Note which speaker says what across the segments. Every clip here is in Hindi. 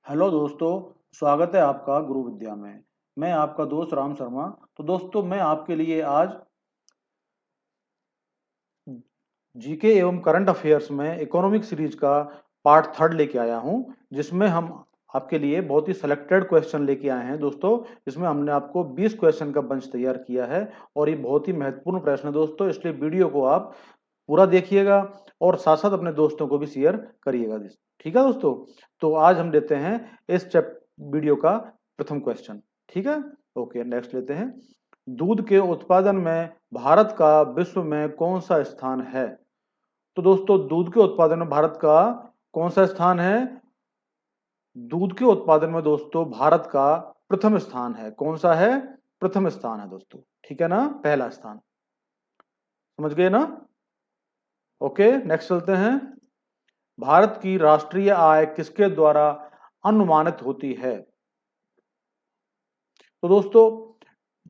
Speaker 1: हेलो दोस्तों, स्वागत है आपका गुरु विद्या में। मैं आपका दोस्त राम शर्मा। तो दोस्तों, मैं आपके लिए आज जीके एवं करंट अफेयर्स में इकोनॉमिक सीरीज का पार्ट थर्ड लेके आया हूं, जिसमें हम आपके लिए बहुत ही सिलेक्टेड क्वेश्चन लेके आए हैं दोस्तों। इसमें हमने आपको 20 क्वेश्चन का बंच तैयार किया है और ये बहुत ही महत्वपूर्ण प्रश्न है दोस्तों, इसलिए वीडियो को आप पूरा देखिएगा और साथ साथ अपने दोस्तों को भी शेयर करिएगा। ठीक है दोस्तों, तो आज हम लेते हैं इस वीडियो का प्रथम क्वेश्चन। ठीक है, ओके, नेक्स्ट लेते हैं। दूध के उत्पादन में भारत का विश्व में कौन सा स्थान है? तो दोस्तों, दूध के उत्पादन में भारत का कौन सा स्थान है? दूध के उत्पादन में दोस्तों भारत का प्रथम स्थान है। कौन सा है? प्रथम स्थान है दोस्तों। ठीक है ना, पहला स्थान। समझ गए ना? ओके, नेक्स्ट चलते हैं। भारत की राष्ट्रीय आय किसके द्वारा अनुमानित होती है? तो दोस्तों,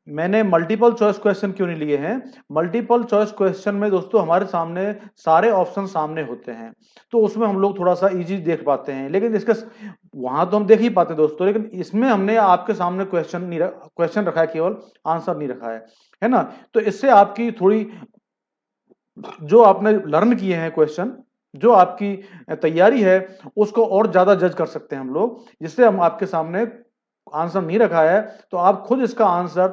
Speaker 1: मैंने मल्टीपल चॉइस क्वेश्चन क्यों नहीं लिए हैं? मल्टीपल चॉइस क्वेश्चन में दोस्तों हमारे सामने सारे ऑप्शन सामने होते हैं, तो उसमें हम लोग थोड़ा सा इजी देख पाते हैं, लेकिन इसके वहां तो हम देख ही पाते हैं दोस्तों, लेकिन इसमें हमने आपके सामने क्वेश्चन रखा है, केवल आंसर नहीं रखा है ना? तो इससे आपकी थोड़ी जो आपने लर्न किए हैं क्वेश्चन, जो आपकी तैयारी है, उसको और ज्यादा जज कर सकते हैं हम लोग, जिससे हम आपके सामने आंसर नहीं रखा है तो आप खुद इसका आंसर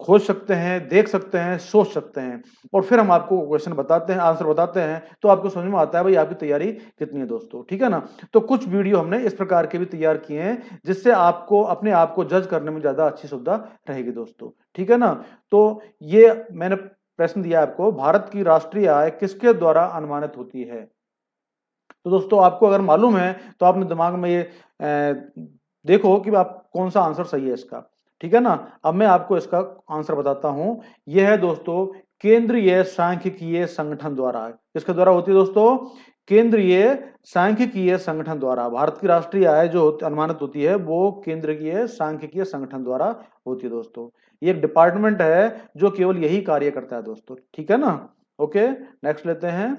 Speaker 1: खोज सकते हैं, देख सकते हैं, सोच सकते हैं, और फिर हम आपको क्वेश्चन बताते हैं, आंसर बताते हैं, तो आपको समझ में आता है भाई आपकी तैयारी कितनी है दोस्तों। ठीक है ना? तो कुछ वीडियो हमने इस प्रकार के भी तैयार किए हैं, जिससे आपको अपने आप को जज करने में ज्यादा अच्छी सुविधा रहेगी दोस्तों। ठीक है ना? तो ये मैंने प्रश्न दिया आपको, भारत की राष्ट्रीय आय किसके द्वारा अनुमानित होती है? तो दोस्तों, आपको अगर मालूम है तो आपने दिमाग में ये देखो कि आप कौन सा आंसर सही है इसका। ठीक है ना? अब मैं आपको इसका आंसर बताता हूं। यह है दोस्तों केंद्रीय सांख्यिकीय संगठन द्वारा। किसके द्वारा होती है दोस्तों? केंद्रीय सांख्यिकीय संगठन द्वारा। भारत की राष्ट्रीय आय जो अनुमानित होती है वो केंद्रीय सांख्यिकीय संगठन द्वारा होती है दोस्तों। ये एक डिपार्टमेंट है जो केवल यही कार्य करता है दोस्तों। ठीक है ना? ओके, नेक्स्ट लेते हैं।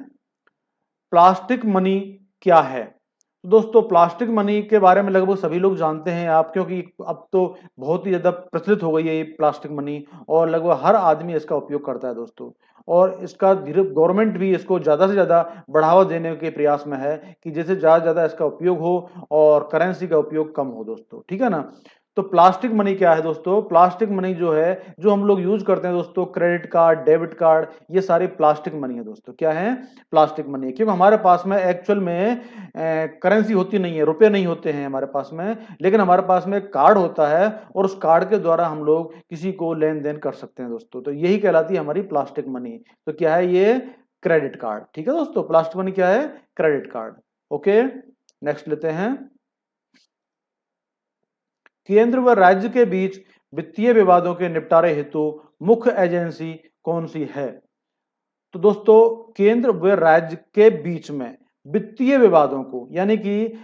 Speaker 1: प्लास्टिक मनी क्या है? तो दोस्तों, प्लास्टिक मनी के बारे में लगभग सभी लोग जानते हैं आप, क्योंकि अब तो बहुत ही ज्यादा प्रचलित हो गई है ये प्लास्टिक मनी, और लगभग हर आदमी इसका उपयोग करता है दोस्तों। और इसका धीरे गवर्नमेंट भी इसको ज्यादा से ज्यादा बढ़ावा देने के प्रयास में है कि जैसे ज्यादा से ज्यादा इसका उपयोग हो और करेंसी का उपयोग कम हो दोस्तों। ठीक है ना? तो प्लास्टिक मनी क्या है दोस्तों? प्लास्टिक मनी जो है, जो हम लोग यूज करते हैं दोस्तों, क्रेडिट कार्ड, डेबिट कार्ड, ये सारी प्लास्टिक मनी है दोस्तों। क्या है? Plastic money. क्योंकि हमारे पास में एक्चुअल में करेंसी होती नहीं है, रुपए नहीं होते हैं हमारे पास में, लेकिन हमारे पास में कार्ड होता है और उस कार्ड के द्वारा हम लोग किसी को लेन देन कर सकते हैं दोस्तों। तो यही कहलाती है हमारी प्लास्टिक मनी। तो क्या है ये? Credit card. ठीक है दोस्तों, प्लास्टिक मनी क्या है? Credit card. ओके, नेक्स्ट लेते हैं। केंद्र व राज्य के बीच वित्तीय विवादों के निपटारे हेतु मुख्य एजेंसी कौन सी है? तो दोस्तों, केंद्र व राज्य के बीच में वित्तीय विवादों को, यानी कि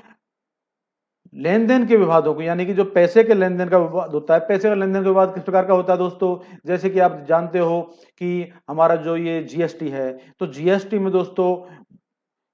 Speaker 1: लेन देन के विवादों को, यानी कि जो पैसे के लेन देन का विवाद होता है, पैसे का लेन देन का विवाद किस प्रकार का होता है दोस्तों? जैसे कि आप जानते हो कि हमारा जो ये जीएसटी है, तो जीएसटी में दोस्तों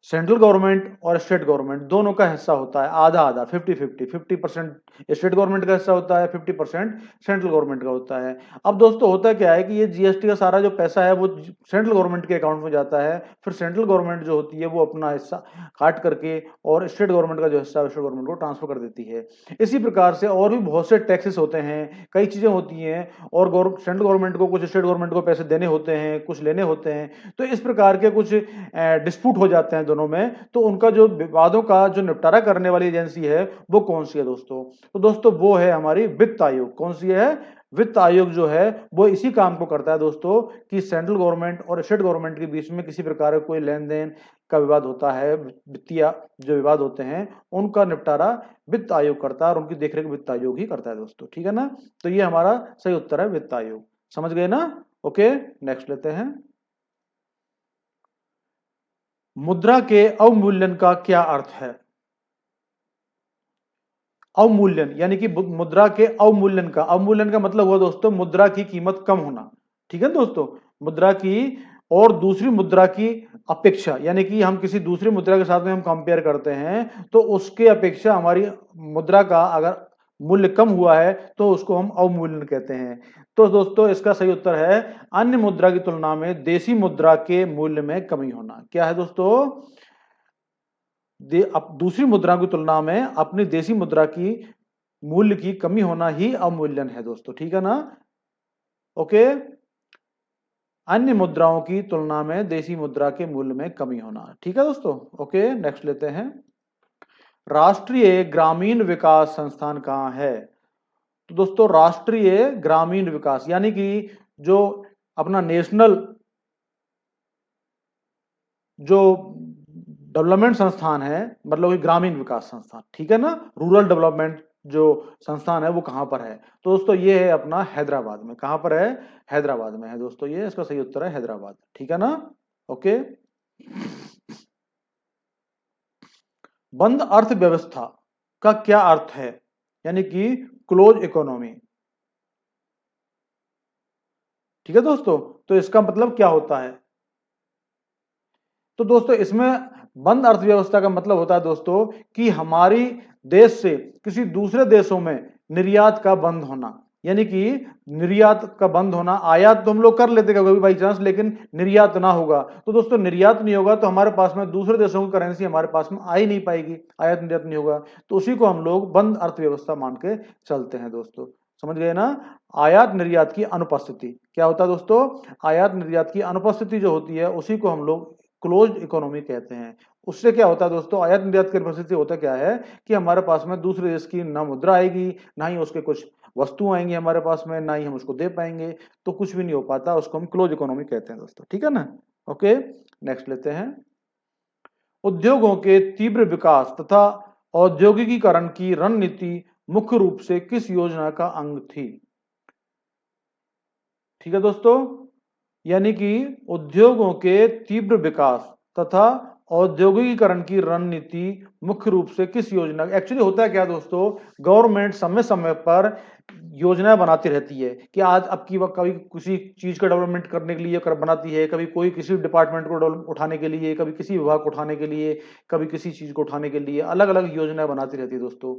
Speaker 1: सेंट्रल गवर्नमेंट और स्टेट गवर्नमेंट दोनों का हिस्सा होता है, आधा आधा, 50-50, 50% स्टेट गवर्नमेंट का हिस्सा होता है, 50% सेंट्रल गवर्नमेंट का होता है। अब दोस्तों होता क्या है कि ये जीएसटी का सारा जो पैसा है वो सेंट्रल गवर्नमेंट के अकाउंट में जाता है, फिर सेंट्रल गवर्नमेंट जो होती है वो अपना हिस्सा काट करके और स्टेट गवर्नमेंट का जो हिस्सा है स्टेट गवर्नमेंट को ट्रांसफर कर देती है। इसी प्रकार से और भी बहुत से टैक्सेस होते हैं, कई चीजें होती हैं, और सेंट्रल गवर्नमेंट को कुछ स्टेट गवर्नमेंट को पैसे देने होते हैं, कुछ लेने होते हैं। तो इस प्रकार के कुछ डिस्प्यूट हो जाते हैं दोनों में, तो उनका जो विवादों का जो निपटारा करने वाली एजेंसी है वो कौन सी है दोस्तों? तो दोस्तों वो है हमारी वित्त आयोग। कौन सी है? वित्त आयोग जो है वो इसी काम को करता है दोस्तों कि सेंट्रल गवर्नमेंट और स्टेट गवर्नमेंट के बीच में किसी प्रकार का कोई लेन देन का विवाद होता है, वित्तीय जो विवाद होते हैं उनका निपटारा वित्त आयोग करता है, और उनकी देखरेख वित्त आयोग ही करता है दोस्तों। ठीक है ना? तो ये हमारा सही उत्तर है, वित्त आयोग। समझ गए ना? ओके, नेक्स्ट लेते हैं। मुद्रा के अवमूल्यन का क्या अर्थ है? अवमूल्यन यानी कि मुद्रा के अवमूल्यन का मतलब हुआ दोस्तों मुद्रा की कीमत कम होना। ठीक है दोस्तों, मुद्रा की और दूसरी मुद्रा की अपेक्षा, यानी कि हम किसी दूसरी मुद्रा के साथ में हम कंपेयर करते हैं तो उसके अपेक्षा हमारी मुद्रा का अगर मूल्य कम हुआ है तो उसको हम अवमूल्यन कहते हैं। तो दोस्तों इसका सही उत्तर है अन्य मुद्रा की तुलना में देशी मुद्रा के मूल्य में कमी होना। क्या है दोस्तों? दूसरी मुद्रा की तुलना में अपनी देशी मुद्रा की मूल्य की कमी होना ही अवमूल्यन है दोस्तों, ठीक है ना? ओके, अन्य मुद्राओं की तुलना में देशी मुद्रा के मूल्य में कमी होना, ठीक है दोस्तों। ओके, नेक्स्ट लेते हैं। राष्ट्रीय ग्रामीण विकास संस्थान कहाँ है? तो दोस्तों राष्ट्रीय ग्रामीण विकास यानी कि जो अपना नेशनल जो डेवलपमेंट संस्थान है, मतलब कि ग्रामीण विकास संस्थान, ठीक है ना, रूरल डेवलपमेंट जो संस्थान है वो कहां पर है? तो दोस्तों ये है अपना हैदराबाद में। कहां पर है? हैदराबाद में है दोस्तों, ये इसका सही उत्तर है हैदराबाद, ठीक है ना। ओके, बंद अर्थव्यवस्था का क्या अर्थ है? यानी कि क्लोज इकोनॉमी, ठीक है दोस्तों। तो इसका मतलब क्या होता है? तो दोस्तों इसमें बंद अर्थव्यवस्था का मतलब होता है दोस्तों कि हमारी देश से किसी दूसरे देशों में निर्यात का बंद होना, यानी कि निर्यात का बंद होना। आयात तो हम लोग कर लेते कभी बाई चांस, लेकिन निर्यात ना होगा तो दोस्तों निर्यात नहीं होगा तो हमारे पास में दूसरे देशों की करेंसी हमारे पास में आ ही नहीं पाएगी, आयात निर्यात नहीं होगा, तो उसी को हम लोग बंद अर्थव्यवस्था मान के चलते हैं दोस्तों। समझ गए ना? आयात निर्यात की अनुपस्थिति क्या होता है दोस्तों? आयात निर्यात की अनुपस्थिति जो होती है उसी को हम लोग क्लोज्ड इकोनॉमी कहते हैं। उससे क्या होता है दोस्तों? आयात निर्यात की अनुपस्थिति होता क्या है कि हमारे पास में दूसरे देश की ना मुद्रा आएगी, ना ही उसके कुछ वस्तु आएंगी हमारे पास में, ना ही हम उसको दे पाएंगे, तो कुछ भी नहीं हो पाता, उसको हम क्लोज इकोनॉमी कहते हैं दोस्तों, ठीक है ना। ओके, नेक्स्ट लेते हैं। उद्योगों के तीव्र विकास तथा औद्योगिकीकरण की रणनीति मुख्य रूप से किस योजना का अंग थी? ठीक है दोस्तों, यानी कि उद्योगों के तीव्र विकास तथा औद्योगिकीकरण की रणनीति मुख्य रूप से किस योजना, एक्चुअली होता है क्या दोस्तों, गवर्नमेंट समय समय पर योजनाएं बनाती रहती है कि आज अब की कभी किसी चीज का डेवलपमेंट करने के लिए बनाती है, कभी कोई किसी डिपार्टमेंट को उठाने के लिए, कभी किसी विभाग को उठाने के लिए, कभी किसी चीज को उठाने के लिए अलग अलग योजनाएं बनाती रहती है दोस्तों।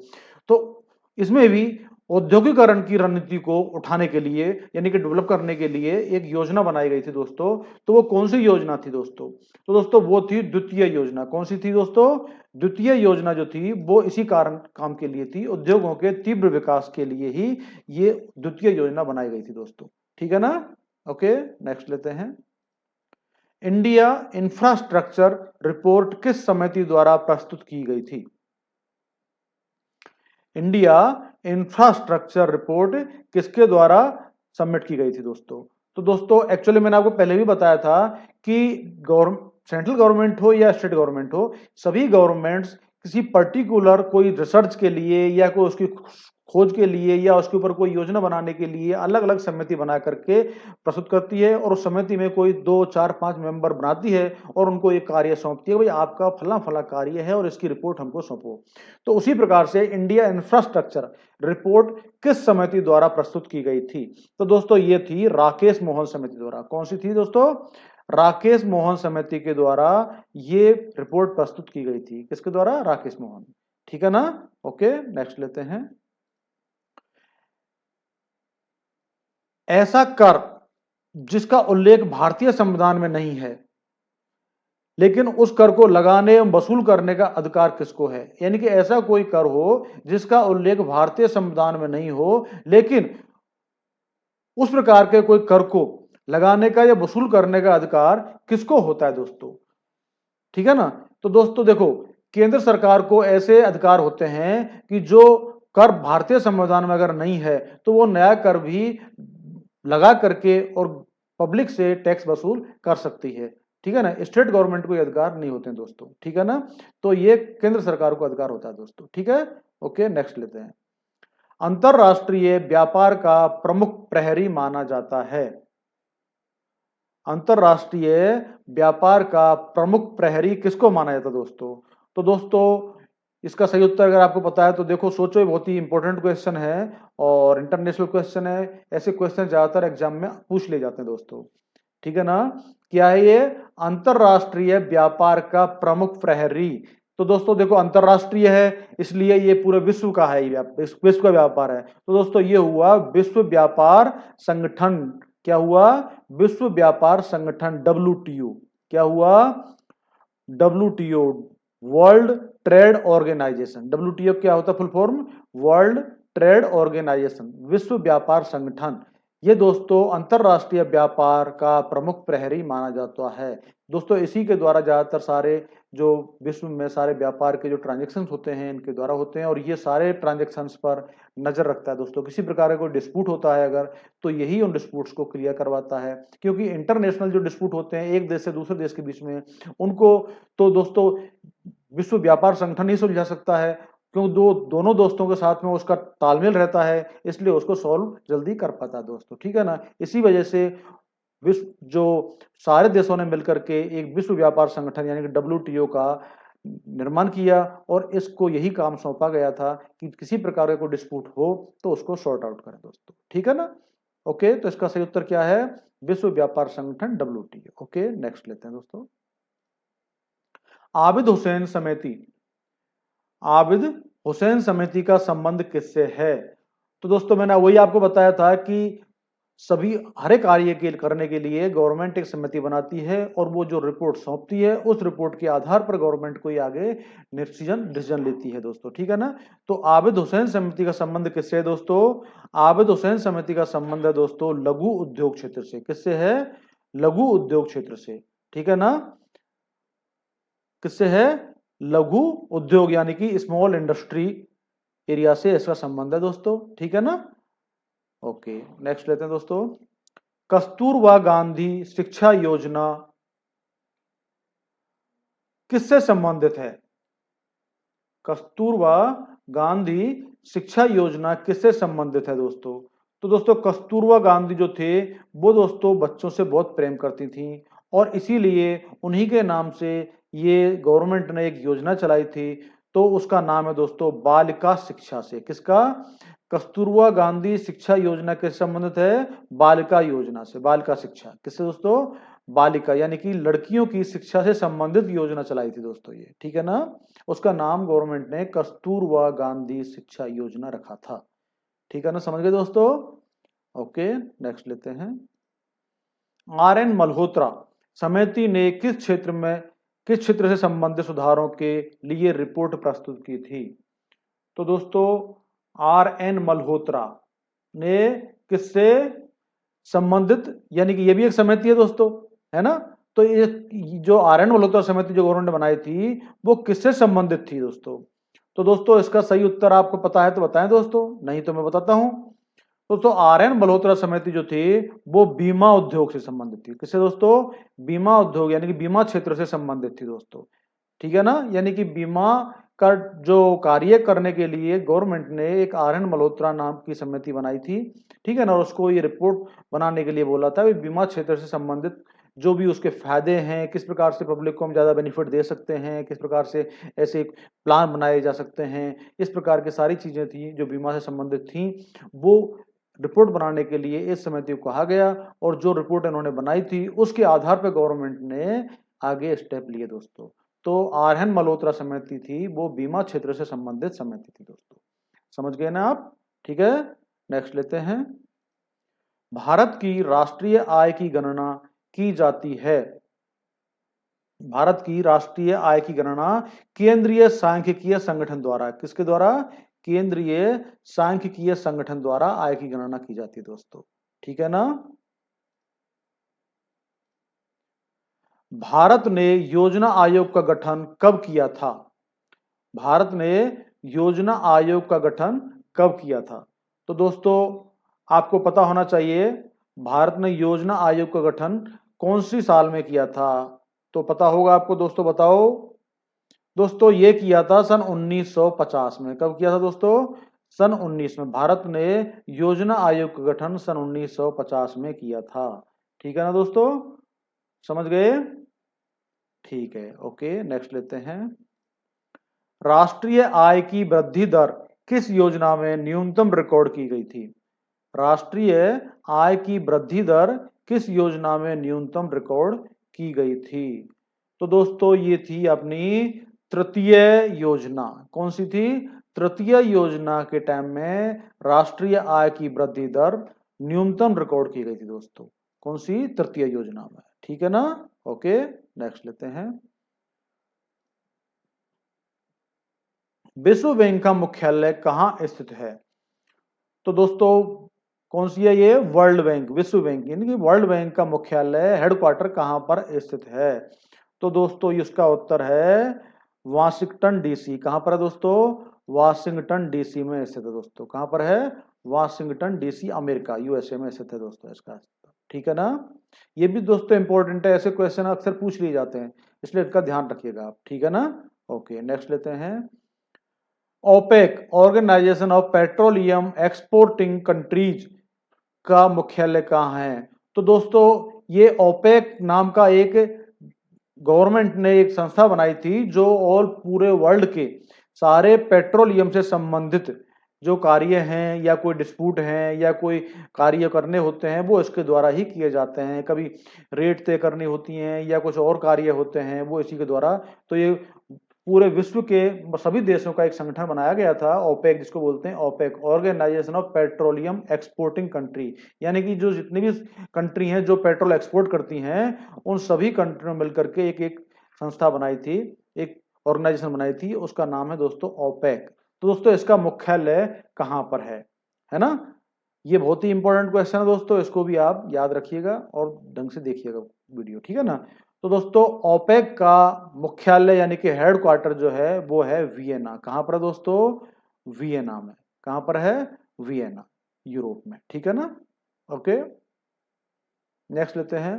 Speaker 1: तो इसमें भी औद्योगिकरण की रणनीति को उठाने के लिए यानी कि डेवलप करने के लिए एक योजना बनाई गई थी दोस्तों। तो वो कौन सी योजना थी दोस्तों? तो दोस्तों वो थी द्वितीय योजना। कौन सी थी दोस्तों? द्वितीय योजना जो थी वो इसी कारण काम के लिए थी, उद्योगों के तीव्र विकास के लिए ही ये द्वितीय योजना बनाई गई थी दोस्तों, ठीक है ना। ओके, नेक्स्ट लेते हैं। इंडिया इंफ्रास्ट्रक्चर रिपोर्ट किस समिति द्वारा प्रस्तुत की गई थी? इंडिया इंफ्रास्ट्रक्चर रिपोर्ट किसके द्वारा सबमिट की गई थी दोस्तों? तो दोस्तों एक्चुअली मैंने आपको पहले भी बताया था कि सेंट्रल गवर्नमेंट हो या स्टेट गवर्नमेंट हो, सभी गवर्नमेंट्स किसी पर्टिकुलर कोई रिसर्च के लिए या कोई उसकी खोज के लिए या उसके ऊपर कोई योजना बनाने के लिए अलग अलग समिति बना करके प्रस्तुत करती है, और उस समिति में कोई 2 4 5 मेंबर बनाती है और उनको एक कार्य सौंपती है, भाई आपका फला फला कार्य है और इसकी रिपोर्ट हमको सौंपो। तो उसी प्रकार से इंडिया इंफ्रास्ट्रक्चर रिपोर्ट किस समिति द्वारा प्रस्तुत की गई थी? तो दोस्तों ये थी राकेश मोहन समिति द्वारा। कौन सी थी दोस्तों? राकेश मोहन समिति के द्वारा ये रिपोर्ट प्रस्तुत की गई थी। किसके द्वारा? राकेश मोहन, ठीक है ना। ओके, नेक्स्ट लेते हैं। ऐसा कर जिसका उल्लेख भारतीय संविधान में नहीं है लेकिन उस कर को लगाने एवं वसूल करने का अधिकार किसको है? यानी कि ऐसा कोई कर हो जिसका उल्लेख भारतीय संविधान में नहीं हो लेकिन उस प्रकार के कोई कर को लगाने का या वसूल करने का अधिकार किसको होता है दोस्तों? ठीक है ना। तो दोस्तों देखो, केंद्र सरकार को ऐसे अधिकार होते हैं कि जो कर भारतीय संविधान में अगर नहीं है तो वो नया कर भी लगा करके और पब्लिक से टैक्स वसूल कर सकती है, ठीक है ना। स्टेट गवर्नमेंट को ये अधिकार नहीं होते हैं दोस्तों, ठीक है ना। तो ये केंद्र सरकार को अधिकार होता है दोस्तों, ठीक है। ओके, नेक्स्ट लेते हैं। अंतरराष्ट्रीय व्यापार का प्रमुख प्रहरी माना जाता है। अंतरराष्ट्रीय व्यापार का प्रमुख प्रहरी किसको माना जाता है दोस्तों? तो दोस्तों इसका सही उत्तर अगर आपको पता है तो देखो सोचो, बहुत ही इंपॉर्टेंट क्वेश्चन है और इंटरनेशनल क्वेश्चन है। ऐसे क्वेश्चन ज्यादातर एग्जाम में पूछ ले जाते हैं दोस्तों। ठीक है ना। क्या है ये? अंतरराष्ट्रीय व्यापार का प्रमुख प्रहरी। तो दोस्तों देखो, अंतरराष्ट्रीय है इसलिए ये पूरे विश्व का है, विश्व का व्यापार है। तो दोस्तों ये हुआ विश्व व्यापार संगठन। क्या हुआ? विश्व व्यापार संगठन, WTO। क्या हुआ? WTO, world trade organisation. WTO क्या होता है full form? World trade organisation, विश्व व्यापार संगठन। ये दोस्तों अंतरराष्ट्रीय व्यापार का प्रमुख प्रहरी माना जाता है। दोस्तों इसी के द्वारा ज्यादातर सारे जो विश्व में सारे व्यापार के जो ट्रांजेक्शन होते हैं इनके द्वारा होते हैं, और ये सारे ट्रांजेक्शन्स पर नजर रखता है। दोस्तों किसी प्रकार का कोई डिस्प्यूट होता है अगर, तो यही उन डिस्प्यूट्स को क्लियर करवाता है। क्योंकि इंटरनेशनल जो डिस्प्यूट होते हैं एक देश से दूसरे देश के बीच में, उनको तो दोस्तों विश्व व्यापार संगठन ही सुलझा सकता है। क्यों? दोनों दोस्तों के साथ में उसका तालमेल रहता है, इसलिए उसको सॉल्व जल्दी कर पाता है दोस्तों। ठीक है ना। इसी वजह से विश्व जो सारे देशों ने मिलकर के एक विश्व व्यापार संगठन यानी कि WTO का निर्माण किया, और इसको यही काम सौंपा गया था कि किसी प्रकार का कोई डिस्प्यूट हो तो उसको सॉर्ट आउट करें दोस्तों। ठीक है ना। ओके, तो इसका सही उत्तर क्या है? विश्व व्यापार संगठन, WTO। ओके, नेक्स्ट लेते हैं दोस्तों। आबिद हुसैन समिति। आबिद हुसैन समिति का संबंध किससे है? तो दोस्तों मैंने वही आपको बताया था कि सभी हर एक कार्य के करने के लिए गवर्नमेंट एक समिति बनाती है, और वो जो रिपोर्ट सौंपती है उस रिपोर्ट के आधार पर गवर्नमेंट कोई आगे डिसीजन लेती है दोस्तों। ठीक है ना। तो आबिद हुसैन समिति का संबंध किससे है दोस्तों? आबिद हुसैन समिति का संबंध है दोस्तों लघु उद्योग क्षेत्र से। किससे है? लघु उद्योग क्षेत्र से। ठीक है ना। किससे है? लघु उद्योग यानी कि स्मॉल इंडस्ट्री एरिया से इसका संबंध है दोस्तों। ठीक है ना। ओके, नेक्स्ट लेते हैं दोस्तों। कस्तूरबा गांधी शिक्षा योजना किससे संबंधित है? कस्तूरबा गांधी शिक्षा योजना किससे संबंधित है दोस्तों? तो दोस्तों कस्तूरबा गांधी जो थे वो दोस्तों बच्चों से बहुत प्रेम करती थी, और इसीलिए उन्हीं के नाम से ये गवर्नमेंट ने एक योजना चलाई थी। तो उसका नाम है दोस्तों बालिका शिक्षा से। किसका? कस्तूरबा गांधी शिक्षा योजना किससे संबंधित है? बालिका योजना से। बालिका शिक्षा किससे दोस्तों? बालिका यानी कि लड़कियों की शिक्षा से संबंधित योजना चलाई थी दोस्तों ये। ठीक है ना। उसका नाम गवर्नमेंट ने कस्तूरबा गांधी शिक्षा योजना रखा था। ठीक है ना, समझ गए दोस्तों। ओके, नेक्स्ट लेते हैं। RN मल्होत्रा समिति ने किस क्षेत्र से संबंधित सुधारों के लिए रिपोर्ट प्रस्तुत की थी? तो दोस्तों RN मल्होत्रा ने किससे संबंधित, यानी कि ये भी एक समिति है दोस्तों, है ना। तो ये जो RN मल्होत्रा समिति जो गवर्नमेंट ने बनाई थी वो किससे संबंधित थी दोस्तों? तो दोस्तों इसका सही उत्तर आपको पता है तो बताएं दोस्तों, नहीं तो मैं बताता हूं। दोस्तों RN मल्होत्रा समिति जो थी वो बीमा उद्योग से संबंधित थी। किससे दोस्तों? बीमा उद्योग यानी कि बीमा क्षेत्र से संबंधित थी दोस्तों। ठीक है ना। यानी कि बीमा का जो कार्य करने के लिए गवर्नमेंट ने एक RN मल्होत्रा नाम की समिति बनाई थी। ठीक है ना। और उसको ये रिपोर्ट बनाने के लिए बोला था बीमा क्षेत्र से संबंधित जो भी उसके फायदे हैं, किस प्रकार से पब्लिक को हम ज्यादा बेनिफिट दे सकते हैं, किस प्रकार से ऐसे प्लान बनाए जा सकते हैं, इस प्रकार की सारी चीजें थी जो बीमा से संबंधित थी। वो रिपोर्ट बनाने के लिए इस समिति को कहा गया, और जो रिपोर्ट इन्होंने बनाई थी उसके आधार पर गवर्नमेंट ने आगे स्टेप लिए दोस्तों। तो RN मल्होत्रा समिति थी वो बीमा क्षेत्र से संबंधित समिति थी दोस्तों। समझ गए ना आप? ठीक है, नेक्स्ट लेते हैं। भारत की राष्ट्रीय आय की गणना की जाती है। भारत की राष्ट्रीय आय की गणना केंद्रीय सांख्यिकीय संगठन द्वारा, किसके द्वारा? केंद्रीय सांख्यिकीय संगठन द्वारा आय की गणना की जाती है दोस्तों। ठीक है ना। भारत ने योजना आयोग का गठन कब किया था? भारत ने योजना आयोग का गठन कब किया था? तो दोस्तों आपको पता होना चाहिए भारत ने योजना आयोग का गठन कौन सी साल में किया था? तो पता होगा आपको दोस्तों, बताओ। दोस्तों ये किया था सन 1950 में। कब किया था दोस्तों? सन 19 में। भारत ने योजना आयोग का गठन सन 1950 में किया था। ठीक है ना दोस्तों, समझ गए? ठीक है, ओके, नेक्स्ट लेते हैं। राष्ट्रीय आय की वृद्धि दर किस योजना में न्यूनतम रिकॉर्ड की गई थी? राष्ट्रीय आय की वृद्धि दर किस योजना में न्यूनतम रिकॉर्ड की गई थी? तो दोस्तों ये थी अपनी तृतीय योजना। कौन सी थी? तृतीय योजना के टाइम में राष्ट्रीय आय की वृद्धि दर न्यूनतम रिकॉर्ड की गई थी दोस्तों। कौन सी? तृतीय योजना में। ठीक है ना? ओके, नेक्स्ट लेते हैं। विश्व बैंक का मुख्यालय कहाँ स्थित है? तो दोस्तों कौन सी है ये? वर्ल्ड बैंक, विश्व बैंक, यानी कि वर्ल्ड बैंक का मुख्यालय हेडक्वार्टर कहाँ पर स्थित है? तो दोस्तों इसका उत्तर है वाशिंगटन डीसी। कहाँ पर है दोस्तों? वाशिंगटन डीसी में स्थित है दोस्तों। कहाँ पर है? वाशिंगटन डीसी, अमेरिका, यूएसए में स्थित है दोस्तों इसका। ठीक है ना? ये भी दोस्तों इंपॉर्टेंट है, ऐसे क्वेश्चन अक्सर पूछ लिए जाते हैं, इसलिए इसका ध्यान रखिएगा आप। ठीक है ना? ओके, नेक्स्ट लेते हैं। OPEC, organisation of petroleum exporting countries का मुख्यालय कहाँ है? तो दोस्तों ये ओपेक नाम का एक गवर्नमेंट ने एक संस्था बनाई थी जो ऑल पूरे वर्ल्ड के सारे पेट्रोलियम से संबंधित जो कार्य हैं या कोई डिस्प्यूट हैं या कोई कार्य करने होते हैं वो इसके द्वारा ही किए जाते हैं। कभी रेट तय करनी होती हैं या कुछ और कार्य होते हैं वो इसी के द्वारा। तो ये पूरे विश्व के सभी देशों का एक संगठन बनाया गया था ओपेक, जिसको बोलते हैं OPEC, organisation of petroleum exporting country. यानी कि जो जितनी भी कंट्री हैं जो पेट्रोल एक्सपोर्ट करती हैं उन सभी कंट्रियों मिलकर के एक एक संस्था बनाई थी, एक ऑर्गेनाइजेशन बनाई थी, उसका नाम है दोस्तों ओपेक। तो दोस्तों इसका मुख्यालय कहाँ पर है ना? ये बहुत ही इंपॉर्टेंट क्वेश्चन है दोस्तों, इसको भी आप याद रखिएगा और ढंग से देखिएगा वीडियो। ठीक है ना? तो दोस्तों ओपेक का मुख्यालय यानी कि हेडक्वार्टर जो है वो है वियना। कहाँ पर है दोस्तों? वियना में। कहाँ पर है? वियना, यूरोप में। ठीक है ना? ओके, नेक्स्ट लेते हैं।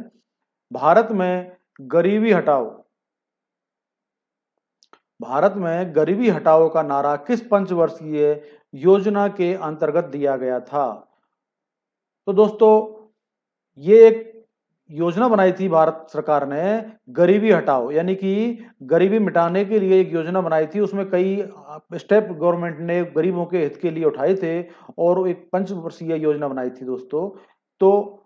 Speaker 1: भारत में गरीबी हटाओ, भारत में गरीबी हटाओ का नारा किस पंचवर्षीय योजना के अंतर्गत दिया गया था? तो दोस्तों ये एक योजना बनाई थी भारत सरकार ने, गरीबी हटाओ, यानी कि गरीबी मिटाने के लिए एक योजना बनाई थी। उसमें कई स्टेप गवर्नमेंट ने गरीबों के हित के लिए उठाए थे और एक पंचवर्षीय योजना बनाई थी दोस्तों। तो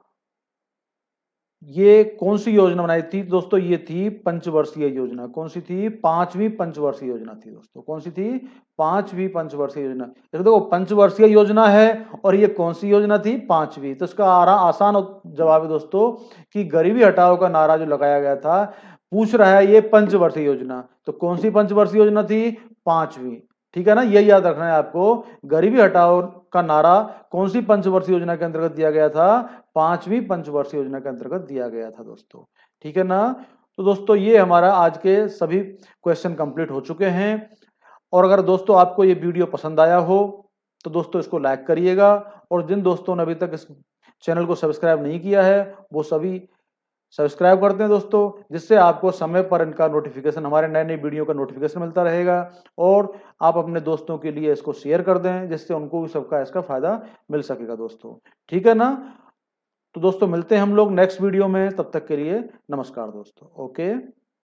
Speaker 1: ये कौन सी योजना बनाई थी दोस्तों? ये थी पंचवर्षीय योजना। कौन सी थी? पांचवी पंचवर्षीय योजना थी दोस्तों। कौन सी थी? पांचवी पंचवर्षीय योजना। देखो पंचवर्षीय योजना है और ये कौन सी योजना थी? पांचवी। तो इसका आसान जवाब है दोस्तों कि गरीबी हटाओ का नारा जो लगाया गया था, पूछ रहा है ये पंचवर्षीय योजना, तो कौन सी पंचवर्षीय योजना थी? पांचवी। ठीक है ना? ये याद रखना है आपको, गरीबी हटाओ का नारा कौन सी पंचवर्षीय योजना के अंतर्गत दिया गया था? पांचवी पंचवर्षीय योजना के अंतर्गत दिया गया था दोस्तों। ठीक है ना? तो दोस्तों ये हमारा आज के सभी क्वेश्चन कंप्लीट हो चुके हैं। और अगर दोस्तों आपको ये वीडियो पसंद आया हो तो दोस्तों इसको लाइक करिएगा, और जिन दोस्तों ने अभी तक इस चैनल को सब्सक्राइब नहीं किया है वो सभी सब्सक्राइब करते हैं दोस्तों, जिससे आपको समय पर इनका नोटिफिकेशन, हमारे नए नए वीडियो का नोटिफिकेशन मिलता रहेगा। और आप अपने दोस्तों के लिए इसको शेयर कर दें जिससे उनको भी सबका इसका फायदा मिल सकेगा दोस्तों। ठीक है ना? तो दोस्तों मिलते हैं हम लोग नेक्स्ट वीडियो में, तब तक के लिए नमस्कार दोस्तों। ओके।